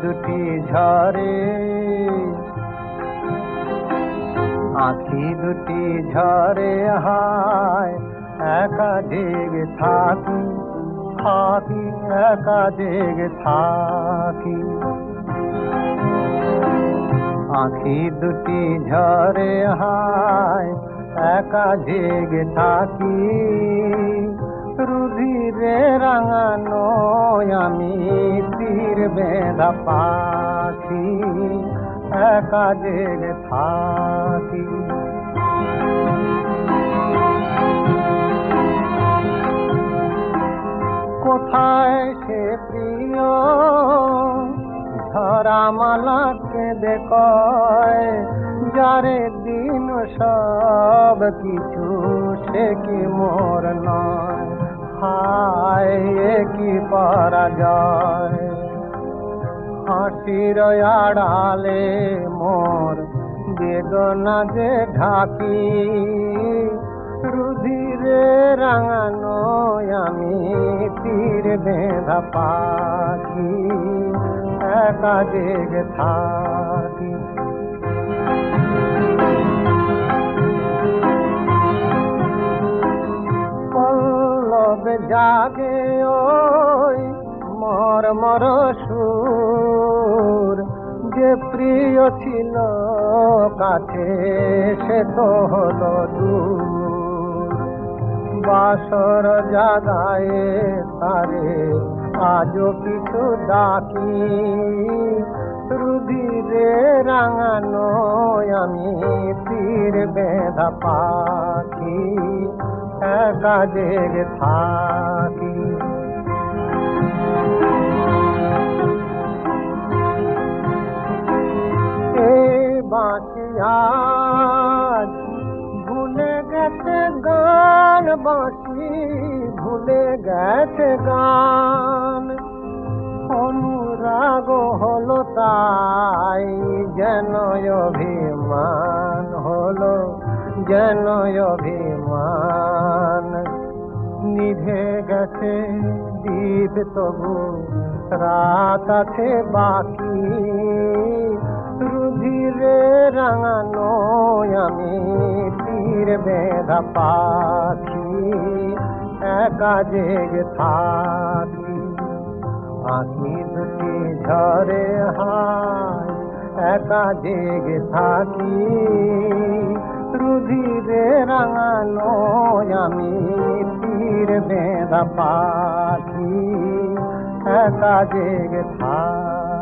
দুটি ঝরে, আঁখি দুটি ঝরে হায় একা জেগে থাকি, থাকি একা জেগে থাকি। আঁখি দুটি ঝরে হায় একা জেগে থাকি, রুধিরে রাঙানো আমি তীর বেঁধা পাখি, একা জেগে থাকি। কোথায় সে প্রিয় ঝরা মালাকে দেখয়, যারে দিন সব কিছু সে কি মোর নয়, হায় কি পরাজয়। হাসির আড়ালে মোর বেদনা যে ঢাকি, রুধিরে রাঙানো আমি তীর বেঁধা পাখি, একা জেগে থাকি। পল্লবে জাগে ওই মর্মর সুর, যে প্রিয় ছিল কাছে সে তো হলো দূর। বাসর জাগায় তারে আজও কিছু ডাকি, রুধিরে রাঙানো আমি তীর বেঁধা পাখি, একা জেগে থাকি। বাঁশি আজ ভুলে গেছে গান, বাঁশি ভুলে গেছে গান। অনুরাগ হলো তাই যেন অভিমান হলো, যেন অভিমান। নিভে গেছে দীপ তবু রাত আছে বাকি, রুধিরে রাঙানো আমি তীর বেঁধা পাখি, একা জেগে থাকি। আঁখি দুটি ঝরে হায় একা জেগে থাকি, রুধিরে রাঙানো আমি তীর বেঁধা পাখি, একা জেগে থাকি।